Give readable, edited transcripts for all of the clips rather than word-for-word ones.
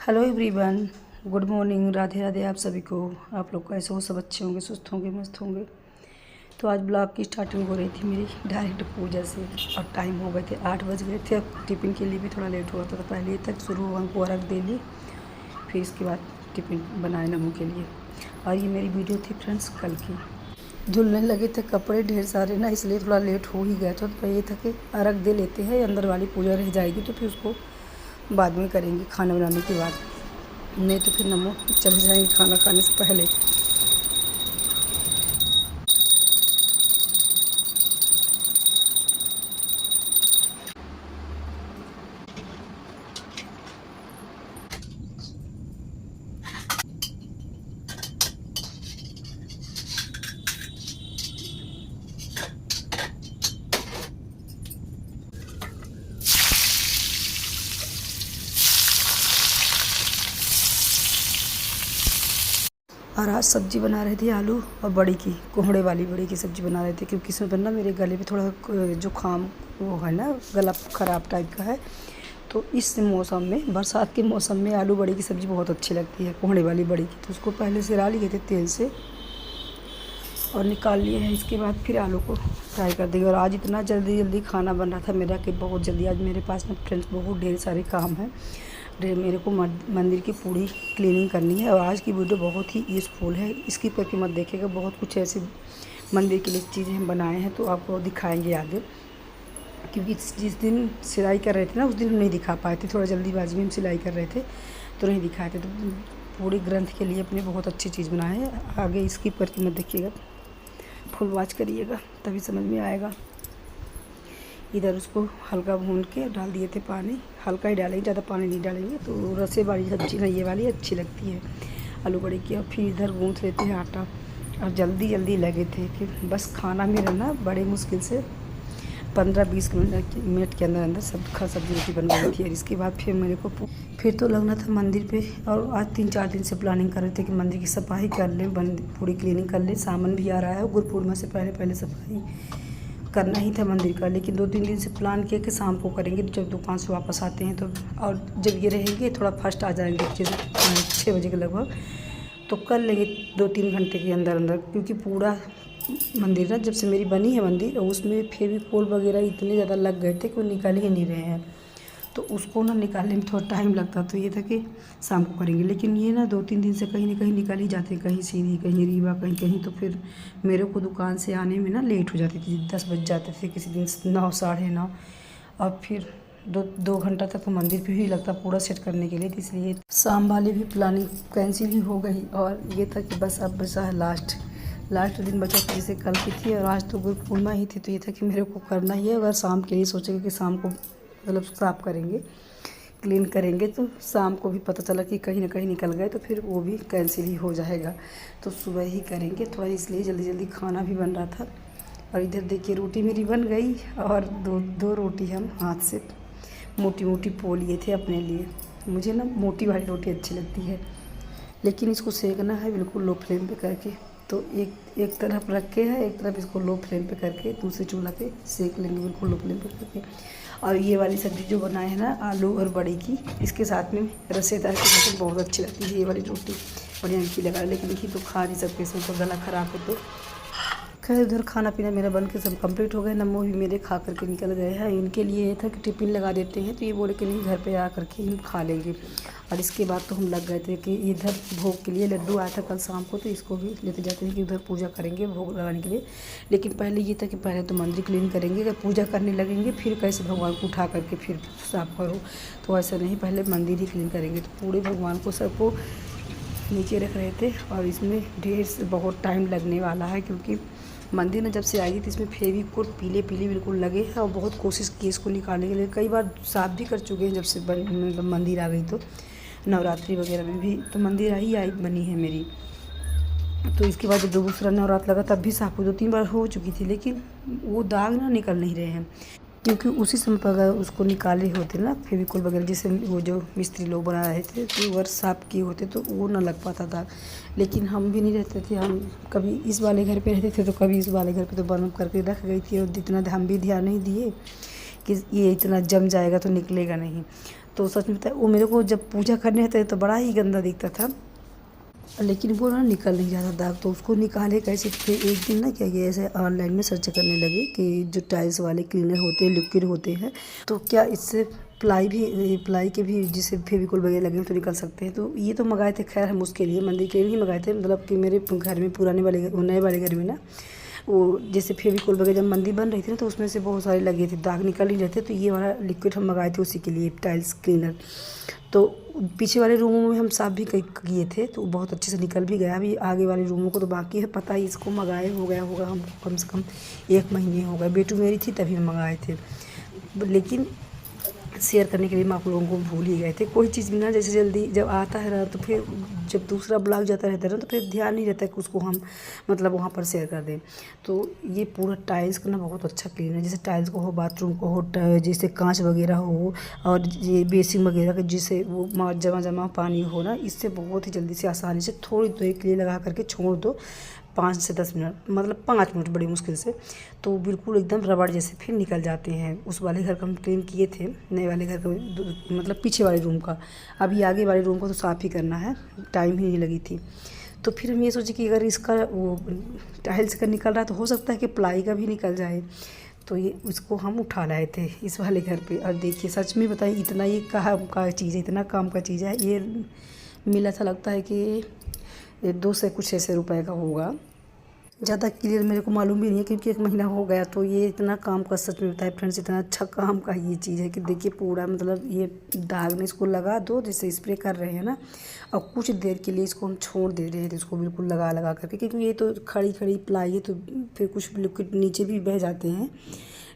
Hello everyone, good morning, Radhe Radhe आप सभी को। आप लोग कैसे हो? सब अच्छे होंगे, सुस्त होंगे, मस्त होंगे। तो आज ब्लॉग की स्टार्टिंग हो रही थी मेरी डायरेक्ट पूजा से और टाइम हो गए थे 8 बज गए थे। अब टिफ़िन के लिए भी थोड़ा लेट हुआ था तो पहले तक शुरू हुआ, उनको अर्घ दे ली, फिर इसके बाद टिफ़िन बनाए नमू के लिए। और ये मेरी वीडियो थी फ्रेंड्स कल की। धुलने लगे थे कपड़े ढेर सारे ना, इसलिए थोड़ा लेट हो ही गया था। तो ये था कि अर्घ दे लेते हैं, अंदर वाली पूजा रह जाएगी तो फिर उसको बाद में करेंगे खाना बनाने के बाद, नहीं तो फिर नमो चले जाएंगे खाना खाने से पहले। और आज सब्ज़ी बना रहे थे आलू और बड़ी की, कोहड़े वाली बड़ी की सब्ज़ी बना रहे थे, क्योंकि इसमें बनना मेरे गले में थोड़ा जुकाम वो है ना, गला ख़राब टाइप का है। तो इस मौसम में, बरसात के मौसम में आलू बड़ी की सब्ज़ी बहुत अच्छी लगती है, कोहड़े वाली बड़ी की। तो उसको पहले सिरा लिए थे तेल से और निकाल लिए हैं। इसके बाद फिर आलू को फ्राई कर देंगे। और आज इतना जल्दी जल्दी खाना बन रहा था मेरा कि बहुत जल्दी, आज मेरे पास ना फ्रेंड्स बहुत ढेर सारे काम हैं। मेरे को मंदिर की पूरी क्लीनिंग करनी है और आज की वीडियो बहुत ही यूज़फुल है, इसकी करके मत देखिएगा। बहुत कुछ ऐसे मंदिर के लिए चीज़ें हम बनाए हैं तो आपको दिखाएंगे आगे, क्योंकि जिस दिन सिलाई कर रहे थे ना उस दिन हम नहीं दिखा पाए थे, थोड़ा जल्दीबाजी में हम सिलाई कर रहे थे तो नहीं दिखाए थे। तो पूरे ग्रंथ के लिए अपने बहुत अच्छी चीज़ बनाए हैं, आगे स्किप करके मत देखिएगा, फुल वॉच करिएगा तभी समझ में आएगा। इधर उसको हल्का भून के डाल दिए थे पानी, हल्का ही डालेंगे, ज़्यादा पानी नहीं डालेंगे। तो रसे वाली सब्ज़ी ना ये वाली अच्छी लगती है आलू बड़ी की। और फिर इधर गूँथ लेते हैं आटा। और जल्दी जल्दी लगे थे कि बस खाना मेरा ना बड़े मुश्किल से 15-20 मिनट के अंदर अंदर सब सब्ज़ी रोटी बन गई थी। और इसके बाद फिर मेरे को फिर तो लगना था मंदिर पे। और आज 3-4 दिन से प्लानिंग कर रहे थे कि मंदिर की सफाई कर लें, पूरी क्लीनिंग कर लें। सामान भी आ रहा है, गुरु पूर्णिमा से पहले पहले सफाई करना ही था मंदिर का। लेकिन 2-3 दिन से प्लान किया कि शाम को करेंगे जब दुकान से वापस आते हैं तो। और जब ये रहेंगे थोड़ा फर्स्ट आ जाएंगे जैसे 6 बजे के लगभग, तो कर लेंगे 2-3 घंटे के अंदर अंदर। क्योंकि पूरा मंदिर ना जब से मेरी बनी है मंदिर, उसमें फेविकोल वगैरह इतने ज़्यादा लग गए थे कि वो निकाल ही नहीं रहे हैं। तो उसको ना निकालने में थोड़ा टाइम लगता, तो ये था कि शाम को करेंगे। लेकिन ये ना 2-3 दिन से कहीं ना कहीं निकल ही जाते हैं, कहीं सीधी, कहीं रीवा, कहीं कहीं। तो फिर मेरे को दुकान से आने में ना लेट हो जाती थी, 10 बज जाते थे, किसी दिन 9, 9:30। और फिर 2 घंटा तक तो मंदिर पे ही लगता पूरा सेट करने के लिए। तो इसलिए शाम वाली भी प्लानिंग कैंसिल ही हो गई। और ये था कि बस अब बचा है लास्ट दिन बचा था, जैसे कल की थी और आज तो गुरु पूर्णिमा ही थी। तो ये था कि मेरे को करना ही है। अगर शाम के लिए सोचेंगे कि शाम को मतलब साफ़ करेंगे, क्लीन करेंगे, तो शाम को भी पता चला कि कहीं ना कहीं निकल गए तो फिर वो भी कैंसिल ही हो जाएगा। तो सुबह ही करेंगे थोड़ा, इसलिए जल्दी जल्दी खाना भी बन रहा था। और इधर देखिए रोटी मेरी बन गई और दो रोटी हम हाथ से मोटी मोटी पो लिए थे अपने लिए। मुझे ना मोटी वाली रोटी अच्छी लगती है, लेकिन इसको सेकना है बिल्कुल लो फ्लेम पे करके। तो एक तरफ रखे हैं, एक तरफ इसको लो फ्लेम पे करके दूसरे चूल्हा पे सेक लेंगे बिल्कुल लो फ्लेम पे करके। और ये वाली सब्ज़ी जो बनाए हैं ना आलू और बड़ी की, इसके साथ में रसेदार की रोटी बहुत अच्छी लगती है। ये वाली रोटी बढ़िया मीठी लगा, लेकिन देखिए तो खा नहीं सकते, इसमें तो गला ख़राब है। तो खैर उधर खाना पीना मेरा बन के सब कंप्लीट हो गया। नमो भी मेरे खा करके निकल गए हैं। इनके लिए ये था कि टिफ़िन लगा देते हैं, तो ये बोले कि नहीं घर पे आ करके हम खा लेंगे। और इसके बाद तो हम लग गए थे कि इधर भोग के लिए लड्डू आया था कल शाम को, तो इसको भी लेते जाते हैं कि उधर पूजा करेंगे भोग लगाने के लिए। लेकिन पहले ये था कि पहले तो मंदिर क्लीन करेंगे, अगर पूजा करने लगेंगे फिर कैसे भगवान को उठा करके फिर साफ करो। तो ऐसा नहीं, पहले मंदिर ही क्लीन करेंगे। तो पूरे भगवान को सबको नीचे रख रहे थे। और इसमें ढेर से बहुत टाइम लगने वाला है, क्योंकि मंदिर में जब से आई थी इसमें फेविकोल पीले पीले बिल्कुल लगे हैं। और बहुत कोशिश की इसको निकालने के लिए, कई बार साफ भी कर चुके हैं जब से मतलब मंदिर आ गई। तो नवरात्रि वगैरह में भी तो मंदिर आई बनी है मेरी। तो इसके बाद जब दूसरा नवरात्र लगा तब भी साफ 2-3 बार हो चुकी थी, लेकिन वो दाग ना निकल नहीं रहे हैं। क्योंकि उसी समय पर अगर उसको निकाले होते ना फेविकोल वगैरह, जैसे वो जो मिस्त्री लोग बना रहे थे तो अगर साफ़ किए होते तो वो ना लग पाता था। लेकिन हम भी नहीं रहते थे, हम कभी इस वाले घर पे रहते थे तो कभी इस वाले घर पे, तो बंद करके रख गई थी। और जितना हम भी ध्यान नहीं दिए कि ये इतना जम जाएगा तो निकलेगा नहीं। तो सच में बताया वो मेरे को जब पूजा करने आते तो बड़ा ही गंदा दिखता था, लेकिन वो ना निकल नहीं जाता दाग। तो उसको निकाले कैसे, फिर एक दिन ना क्या किया, ऐसे ऑनलाइन में सर्च करने लगे कि जो टाइल्स वाले क्लीनर होते हैं, लिक्विड होते हैं, तो क्या इससे प्लाई के भी जिसे फेविकोल वगैरह लगे तो निकल सकते हैं। तो ये तो मंगाए थे, खैर हम उसके लिए मंदिर के लिए ही मंगाए थे। मतलब कि मेरे घर में पुराने वाले नए वाले घर में ना वो जैसे फेविकोल वगैरह जब मंदिर बन रही थी ना तो उसमें से बहुत सारे लगे थे, दाग निकल ही रहे थे। तो ये वाला लिक्विड हम मंगाए थे उसी के लिए, टाइल्स क्लीनर। तो पीछे वाले रूमों में हम साफ भी किए थे तो बहुत अच्छे से निकल भी गया। अभी आगे वाले रूमों को तो बाकी है, पता ही इसको मंगाए हो गया होगा हमको कम से कम 1 महीने हो गए। बेटू मेरी थी तभी हम मंगाए थे, लेकिन शेयर करने के लिए हम आप लोगों को भूल ही गए थे। कोई चीज़ भी ना जैसे जल्दी जब आता है ना तो फिर जब दूसरा ब्लॉग जाता रहता है ना तो फिर ध्यान नहीं रहता है कि उसको हम मतलब वहाँ पर शेयर कर दें। तो ये पूरा टाइल्स का ना बहुत अच्छा क्लीन है, जैसे टाइल्स को हो, बाथरूम को हो, जैसे कांच वगैरह हो और ये बेसिन वगैरह का जिसे वो जमा पानी हो ना, इससे बहुत ही जल्दी से आसानी से थोड़ी देर के लिए लगा करके छोड़ दो 5 से 10 मिनट, मतलब 5 मिनट बड़ी मुश्किल से, तो बिल्कुल एकदम रबड़ जैसे फिर निकल जाते हैं। उस वाले घर का हम क्लीन किए थे, नए वाले घर का मतलब पीछे वाले रूम का। अभी आगे वाले रूम को तो साफ़ ही करना है, टाइम ही नहीं लगी थी। तो फिर हम ये सोचे कि अगर इसका वो टाइल्स का निकल रहा तो हो सकता है कि प्लाई का भी निकल जाए। तो ये उसको हम उठा लाए थे इस वाले घर पे। और देखिए सच में बताइए इतना ये काम का चीज़ है, इतना काम का चीज़ है। ये मिला था लगता है कि 2 से कुछ ऐसे रुपए का होगा, ज़्यादा क्लियर मेरे को मालूम भी नहीं है क्योंकि 1 महीना हो गया। तो ये इतना काम का सच में बताया फ्रेंड्स, इतना अच्छा काम का ये चीज़ है कि देखिए पूरा मतलब ये दाग में इसको लगा दो जैसे स्प्रे कर रहे हैं ना, और कुछ देर के लिए इसको हम छोड़ दे रहे थे इसको बिल्कुल लगा करके, क्योंकि ये तो खड़ी प्लाई है तो फिर कुछ लिक्विड नीचे भी बह जाते हैं।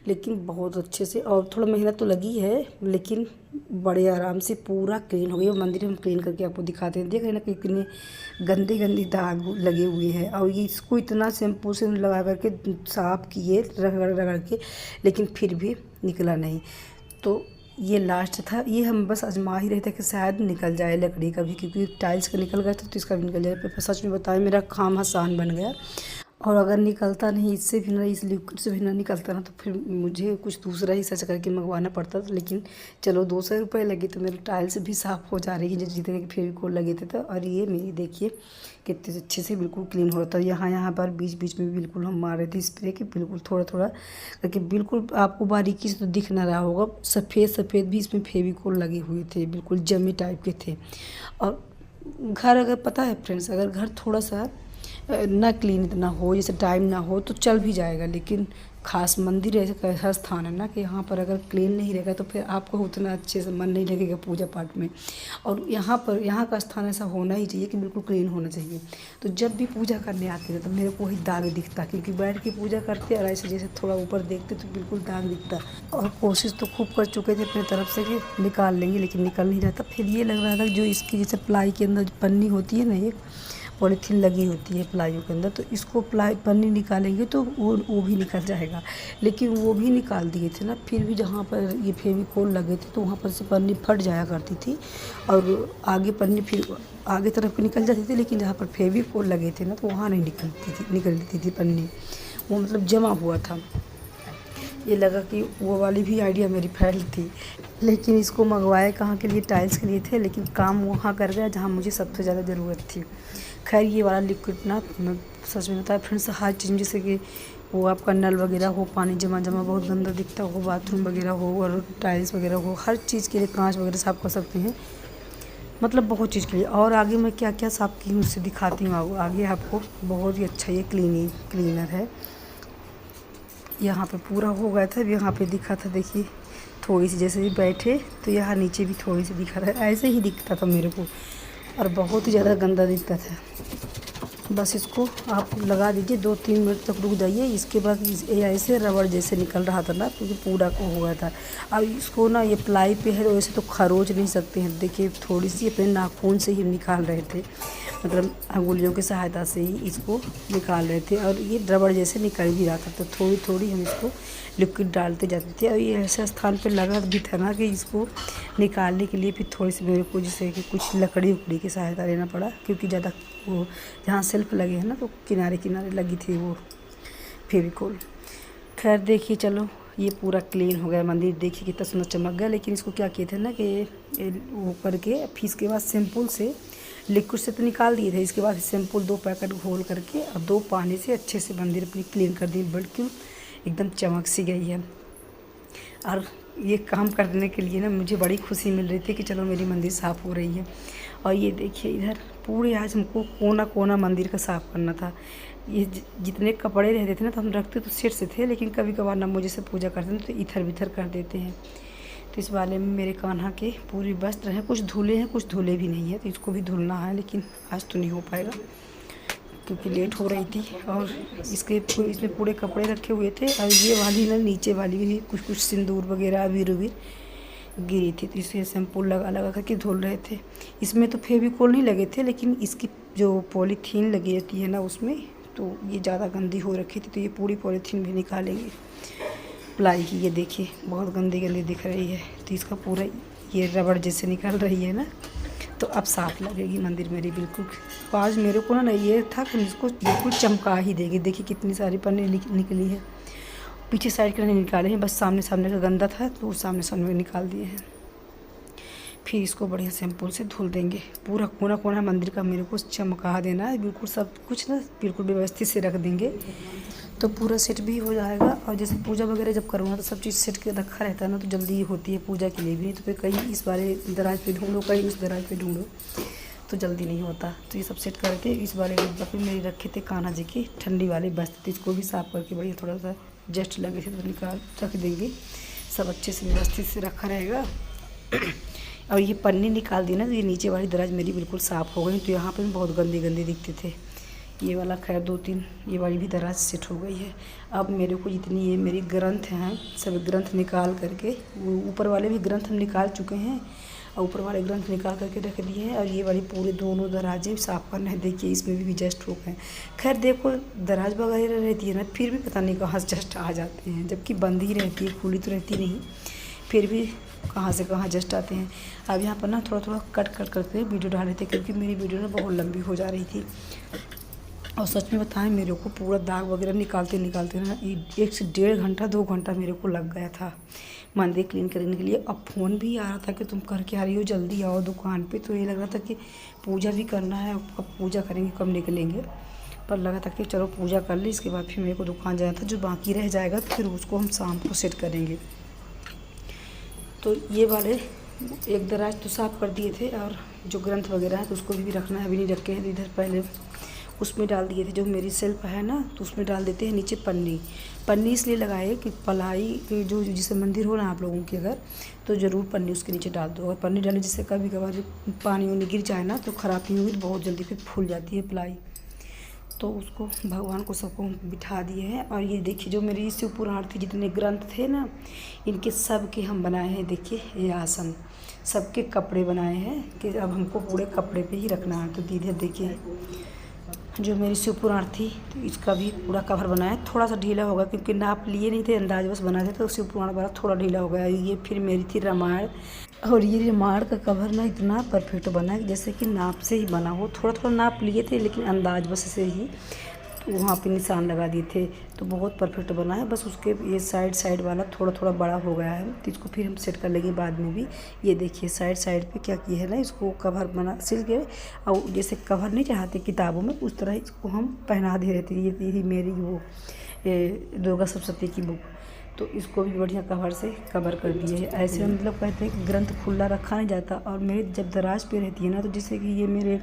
लेकिन बहुत अच्छे से, और थोड़ा मेहनत तो लगी है लेकिन बड़े आराम से पूरा क्लीन हो गया। मंदिर में हम क्लीन करके आपको दिखाते हैं, देख रहे हैं ना कितने गंदे दाग लगे हुए हैं। और ये इसको इतना शैम्पू से लगा करके साफ किए रगड़ के, लेकिन फिर भी निकला नहीं। तो ये लास्ट था, ये हम बस आजमा ही रहे थे कि शायद निकल जाए लकड़ी का भी, क्योंकि टाइल्स का निकल गया था तो इसका भी निकल जाए। सच में बताएं मेरा काम आसान बन गया। और अगर निकलता नहीं इससे भी ना, इस लिक्विड से भी ना निकलता ना, तो फिर मुझे कुछ दूसरा ही सर्च करके मंगवाना पड़ता था। लेकिन चलो 200 रुपये लगे तो मेरे टाइल्स भी साफ़ हो जा रही है जितने के फेविकोल लगे थे। तो और ये मेरी देखिए कितने अच्छे से बिल्कुल क्लीन हो रहा था। यहाँ पर बीच में बिल्कुल हम मार रहे थे स्प्रे के, बिल्कुल थोड़ा करके, बिल्कुल आपको बारीकी से तो दिख ना रहा होगा, सफ़ेद भी इसमें फेविकोल लगे हुए थे, बिल्कुल जमी टाइप के थे। और घर अगर पता है फ्रेंड्स, अगर घर थोड़ा सा ना क्लीन इतना हो, जैसे टाइम ना हो तो चल भी जाएगा, लेकिन खास मंदिर ऐसा स्थान है ना कि यहाँ पर अगर क्लीन नहीं रहेगा तो फिर आपको उतना अच्छे से मन नहीं लगेगा पूजा पाठ में। और यहाँ का स्थान ऐसा होना ही चाहिए कि बिल्कुल क्लीन होना चाहिए। तो जब भी पूजा करने आते थे तो मेरे को वही दाग दिखता, क्योंकि बैठ के पूजा करते और ऐसे जैसे थोड़ा ऊपर देखते तो बिल्कुल दाग दिखता। और कोशिश तो खूब कर चुके थे अपनी तरफ से कि निकाल लेंगे, लेकिन निकल नहीं रहा था। फिर ये लग रहा था जो इसकी जैसे प्लाई के अंदर पन्नी होती है ना, एक पॉलीथीन लगी होती है प्लाइयों के अंदर, तो इसको पन्नी निकालेंगे तो वो भी निकल जाएगा। लेकिन वो भी निकाल दिए थे ना, फिर भी जहाँ पर ये फेविकोल लगे थे तो वहाँ पर से पन्नी फट जाया करती थी और आगे पन्नी फिर आगे तरफ निकल जाती थी। लेकिन जहाँ पर फेविकोल लगे थे ना तो वहाँ नहीं निकलती थी पन्नी, वो मतलब जमा हुआ था। ये लगा कि वो वाली भी आइडिया मेरी फेल थी, लेकिन इसको मंगवाए कहाँ के लिए, टाइल्स के लिए थे, लेकिन काम वहाँ कर गया जहाँ मुझे सबसे ज़्यादा ज़रूरत थी। खैर ये वाला लिक्विड ना, मैं सच में बताया फ्रेंड्स, हर चीज़ जैसे कि वो आपका नल वगैरह हो, पानी जमा बहुत गंदा दिखता हो, बाथरूम वगैरह हो और टाइल्स वगैरह हो, हर चीज़ के लिए, कांच वगैरह साफ़ कर सकते हैं, मतलब बहुत चीज़ के लिए। और आगे मैं क्या क्या साफ़ की हूँ उससे दिखाती हूँ आगे आपको। बहुत ही अच्छा ये क्लीनर है। यहाँ पे पूरा हो गया था, यहाँ पे दिखा था, देखिए थोड़ी सी जैसे भी बैठे तो यहाँ नीचे भी थोड़ी सी दिखा था, ऐसे ही दिखता था मेरे को, और बहुत ही ज़्यादा गंदा दिखता था। बस इसको आप लगा दीजिए, 2-3 मिनट तक रुक जाइए। इसके बाद ऐसे रबड़ जैसे निकल रहा था ना, क्योंकि पूरा को हो गया था। अब इसको ना, ये प्लाई पे है तो वैसे तो खरोच नहीं सकते हैं, देखिए थोड़ी सी अपने नाखून से ही निकाल रहे थे, मतलब अंगुलियों की सहायता से ही इसको निकाल रहे थे। और ये रबड़ जैसे निकल भी रहा था, तो थोड़ी हम इसको लिक्विड डालते जाते थे। और ये ऐसे स्थान पे लगा भी था ना कि इसको निकालने के लिए फिर थोड़ी सी मेरे को जैसे कि कुछ लकड़ी की सहायता लेना पड़ा, क्योंकि ज़्यादा वो जहाँ सेल्फ लगे हैं ना तो किनारे लगी थी वो फेविकोल। खैर देखिए, चलो ये पूरा क्लीन हो गया मंदिर, देखिए कितना सुंदर चमक गया। लेकिन इसको क्या किए थे ना कि वो करके फिर इसके बाद सिंपल से लिक्विड से तो निकाल दिए थे, इसके बाद सिंपल 2 पैकेट घोल करके और 2 पानी से अच्छे से मंदिर अपनी क्लीन कर दी, बिल्कुल एकदम चमक सी गई है। और ये काम करने के लिए ना मुझे बड़ी खुशी मिल रही थी कि चलो मेरी मंदिर साफ़ हो रही है। और ये देखिए इधर पूरे आज हमको कोना कोना मंदिर का साफ़ करना था। ये जितने कपड़े रहते थे ना तो हम रखते तो सेट से थे, लेकिन कभी कभार ना मुझे से पूजा करते हैं तो इधर बिधर कर देते हैं। तो इस वाले में मेरे कान्हा के पूरे वस्त्र हैं, कुछ धुले हैं कुछ धुले भी नहीं है, तो इसको भी धुलना है, लेकिन आज तो नहीं हो पाएगा क्योंकि लेट हो रही थी। और इसमें पूरे कपड़े रखे हुए थे। और ये वाली ना नीचे वाली भी कुछ सिंदूर वगैरह अबीर गिरी थी, तो इसे शैम्पू लगा लगा करके धुल रहे थे। इसमें तो फेविकोल नहीं लगे थे, लेकिन इसकी जो पॉलीथीन लगी रहती है ना उसमें, तो ये ज़्यादा गंदी हो रखी थी, तो ये पूरी पॉलीथीन भी निकालेंगे प्लाई की। ये देखिए बहुत गंदी गंदी दिख रही है, तो इसका पूरा ये रबड़ जैसे निकल रही है ना, तो अब साफ़ लगेगी मंदिर मेरी बिल्कुल। आज मेरे को ना ये था कि इसको बिल्कुल चमका ही देगी। देखिए कितनी सारी पन्नी निकली है, पीछे साइड के नहीं निकाले हैं, बस सामने सामने का गंदा था तो वो सामने सामने निकाल दिए हैं। फिर इसको बढ़िया शैम्पू से धुल देंगे। पूरा कोना कोना मंदिर का मेरे को चमका देना है, बिल्कुल सब कुछ ना बिल्कुल व्यवस्थित से रख देंगे तो पूरा सेट भी हो जाएगा। और जैसे पूजा वगैरह जब करूँगा तो सब चीज़ सेट के रखा रहता है ना, तो जल्दी होती है पूजा के लिए भी। नहीं तो फिर कहीं इस बारे दराज पे ढूंढो, कहीं उस दराज पे ढूंढो, तो जल्दी नहीं होता। तो ये सब सेट करके इस वाले डिब्बा पे मेरे रखे थे कान्हा जी की ठंडी वाले वस्त्र, तो इसको भी साफ़ करके बढ़िया थोड़ा सा जस्ट लगे थे तो निकाल रख देंगे। सब अच्छे से व्यवस्थित से रखा रहेगा। और ये पन्नी निकाल दी ना, तो ये नीचे वाली दराज मेरी बिल्कुल साफ़ हो गई। तो यहाँ पे बहुत गंदे गंदे दिखते थे। ये वाला खैर 2-3 ये वाली भी दराज सेट हो गई है। अब मेरे को जितनी ये मेरी ग्रंथ हैं सब ग्रंथ निकाल करके, वो ऊपर वाले भी ग्रंथ हम निकाल चुके हैं और ऊपर वाले ग्रंथ निकाल करके रख दिए हैं। और ये वाली पूरे दोनों दराजें साफ़ करना है। देखिए इसमें भी जस्ट हो गए। खैर देखो दराज वगैरह रहती है ना, फिर भी पता नहीं कहाँ से जस्ट आ जाते हैं, जबकि बंद ही रहती है, खुली तो रहती नहीं, फिर भी कहाँ से कहाँ जस्ट आते हैं। अब यहाँ पर ना थोड़ा थोड़ा कट करके वीडियो डाल रहे थे, क्योंकि मेरी वीडियो ना बहुत लंबी हो जा रही थी। और सच में बताएं मेरे को पूरा दाग वगैरह निकालते ना 1 से 1.5 घंटा 2 घंटा मेरे को लग गया था मंदिर क्लीन करने के लिए। अब फ़ोन भी आ रहा था कि तुम करके आ रही हो, जल्दी आओ दुकान पे। तो ये लग रहा था कि पूजा भी करना है, अब पूजा करेंगे कब निकलेंगे, पर लगा था कि चलो पूजा कर ली, इसके बाद फिर मेरे को दुकान जाना था। जो बाकी रह जाएगा तो फिर उसको हम शाम को सेट करेंगे। तो ये वाले एक दराज तो साफ़ कर दिए थे, और जो ग्रंथ वगैरह है तो उसको भी रखना है, अभी नहीं रखे हैं। तो इधर पहले उसमें डाल दिए थे, जो मेरी सेल्फ है ना तो उसमें डाल देते हैं नीचे पन्नी इसलिए लगाए कि पलाई जो जिसे मंदिर हो ना आप लोगों के अगर, तो ज़रूर पन्नी उसके नीचे डाल दो। और पन्नी डालने जिससे कभी कभार पानी वानी गिर जाए ना तो ख़राब नहीं होगी, तो बहुत जल्दी फिर फूल जाती है प्लाई। तो उसको भगवान को सबको बिठा दिए हैं। और ये देखिए जो मेरी शिव पुराण थी, जितने ग्रंथ थे ना, इनके सब के हम बनाए हैं। देखिए ये आसन सबके कपड़े बनाए हैं कि अब हमको पूरे कपड़े पे ही रखना है। तो दीदी देखिए जो मेरी शिव पुराण थी तो इसका भी पूरा कवर बनाया। थोड़ा सा ढीला होगा क्योंकि नाप लिए नहीं थे, अंदाज बस बना थे, तो शिव पुराण वाला थोड़ा ढीला हो गया। ये फिर मेरी थी रामायण, और ये रामायण का कवर ना इतना परफेक्ट बना है जैसे कि नाप से ही बना हो। थोड़ा थोड़ा नाप लिए थे लेकिन अंदाज बस से ही वहाँ पे निशान लगा दिए थे, तो बहुत परफेक्ट बना है। बस उसके ये साइड वाला थोड़ा थोड़ा बड़ा हो गया है, तो इसको फिर हम सेट कर लेंगे बाद में भी। ये देखिए साइड पे क्या किया है ना, इसको कवर बना सिल के, और जैसे कवर नहीं चाहते किताबों में उस तरह इसको हम पहना दे रहे थे। ये थी मेरी वो दुर्गा सप्तशती की बुक, तो इसको भी बढ़िया कवर से कवर कर दिए है। ऐसे मतलब कहते हैं कि ग्रंथ खुला रखा नहीं जाता। और मेरे जब दराज पे रहती है ना, तो जैसे कि ये मेरे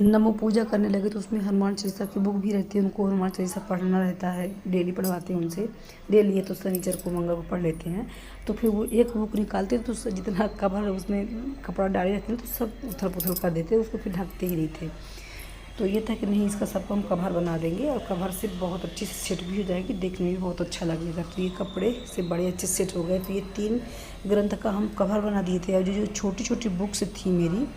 नमो पूजा करने लगे तो उसमें हनुमान चालीसा की बुक भी रहती है, उनको हनुमान चालीसा पढ़ना रहता है, डेली पढ़वाते हैं उनसे। डेली है तो शनिचर को मंगल को पढ़ लेते हैं। तो फिर वो एक बुक निकालते हैं तो जितना कवर उसमें कपड़ा डाले रहते हैं तो सब उथल पुथल कर देते हैं, उसको फिर ढकते ही नहीं थे। तो ये था कि नहीं इसका सबको हम कवर बना देंगे, और कवर से बहुत अच्छी से सेट भी हो जाएगी, देखने में बहुत अच्छा लगेगा। तो ये कपड़े से बड़े अच्छे सेट हो गए। तो ये 3 ग्रंथ का हम कवर बना दिए थे। और जो छोटी छोटी बुक्स थी मेरी,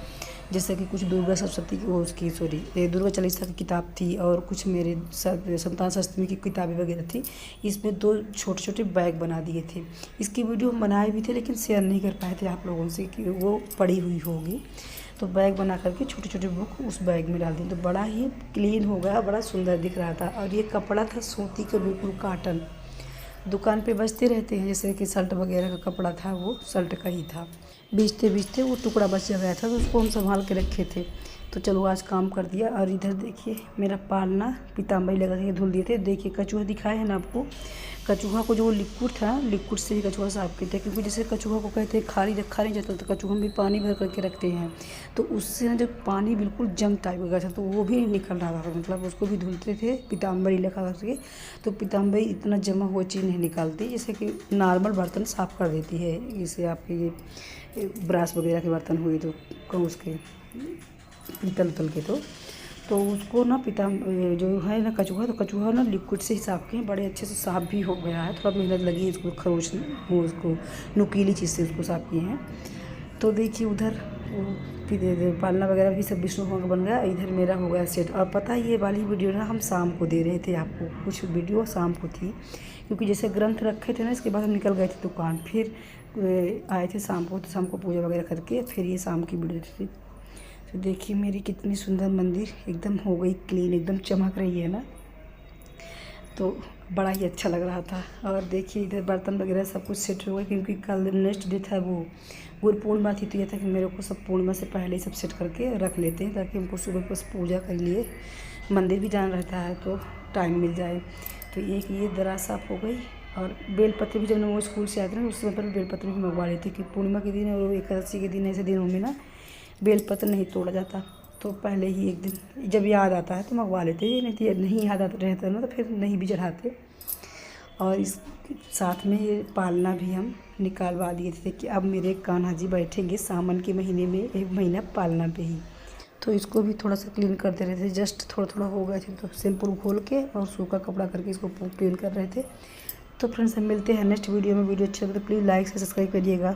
जैसे कि कुछ दुर्गा सप्तशती की दुर्गा चालीसा की किताब थी, और कुछ मेरे संतान सप्तमी की किताबें वगैरह थी, इसमें 2 छोटे छोटे बैग बना दिए थे। इसकी वीडियो हम बनाए भी थे लेकिन शेयर नहीं कर पाए थे आप लोगों से कि वो पड़ी हुई होगी। तो बैग बना करके छोटे छोटे बुक उस बैग में डाल दी, तो बड़ा ही क्लीन हो गया, बड़ा सुंदर दिख रहा था। और ये कपड़ा था सूती का, बिल्कुल कॉटन, दुकान पे बेचते रहते हैं, जैसे कि शर्ट वगैरह का कपड़ा था, वो शर्ट का ही था। बेचते बेचते वो टुकड़ा बच गया था, तो उसको हम संभाल के रखे थे। तो चलो आज काम कर दिया। और इधर देखिए मेरा पालना पीताम्बरी लगा के धुल दिए थे। देखिए कचूहा दिखाए है ना आपको, कचूहा को जो लिक्विड था, लिक्विड से ही कचूहा साफ किया था, क्योंकि जैसे कचूहा को कहते हैं खाली रखा नहीं जाता, तो कचूहा में भी पानी भर करके रखते हैं, तो उससे ना जब पानी बिल्कुल जंग टाइप हो गया था, तो वो भी निकल रहा था, मतलब उसको भी धुलते थे पीताम्बरी लगा करके। तो पीताम्बरी इतना जमा हुआ चीज़ नहीं निकालती, जैसे कि नॉर्मल बर्तन साफ़ कर देती है। जैसे आपके ये ब्रश वगैरह के बर्तन हुए तो उसके पीतल उतल के, तो उसको ना जो है ना कचूहा, तो कचूहा ना लिक्विड से ही साफ़ किए, बड़े अच्छे से साफ़ भी हो गया है। थोड़ा मेहनत लगी है इसको खरोच वो उसको नुकीली चीज़ से उसको साफ़ किए हैं। तो देखिए उधर पालना वगैरह भी सब विष्णु भगवान का बन गया। इधर मेरा हो गया सेट। और पता है ये वाली वीडियो ना हम शाम को दे रहे थे आपको, कुछ वीडियो शाम को थी, क्योंकि जैसे ग्रंथ रखे थे ना, इसके बाद हम निकल गए थे दुकान, फिर आए थे शाम को, तो शाम को पूजा वगैरह करके फिर ये शाम की वीडियो थी। तो देखिए मेरी कितनी सुंदर मंदिर एकदम हो गई क्लीन, एकदम चमक रही है ना, तो बड़ा ही अच्छा लग रहा था। और देखिए इधर बर्तन वगैरह सब कुछ सेट हो गया, क्योंकि कल नेक्स्ट डे था वो गुरु पूर्णिमा थी, तो यह था कि मेरे को सब पूर्णिमा से पहले ही सब सेट करके रख लेते हैं, ताकि हमको सुबह बस पूजा कर लिए, मंदिर भी जाना रहता है तो टाइम मिल जाए। तो एक ये दराज साफ़ हो गई। और बेलपत्र भी जब वो स्कूल से आते हैं उस समय पर बेलपत्र भी मंगवा लेते, कि पूर्णिमा के दिन और एकादशी के दिन ऐसे दिनों में ना बेलपत्र नहीं तोड़ा जाता, तो पहले ही एक दिन जब याद आता है तो मंगवा लेते हैं, नहीं तो नहीं याद आता रहता ना तो फिर नहीं भी चढ़ाते। और इस साथ में ये पालना भी हम निकालवा दिए थे कि अब मेरे कान्हा जी बैठेंगे सावन के महीने में 1 महीना पालना पे ही, तो इसको भी थोड़ा सा क्लीन करते रहे थे। जस्ट थोड़ा थोड़ा हो गए थे, तो शैम्पू खोल के और सूखा कपड़ा करके इसको क्लीन कर रहे थे। तो फ्रेंड्स हम मिलते हैं नेक्स्ट वीडियो में। वीडियो अच्छा लगे तो प्लीज़ लाइक से सब्सक्राइब करिएगा।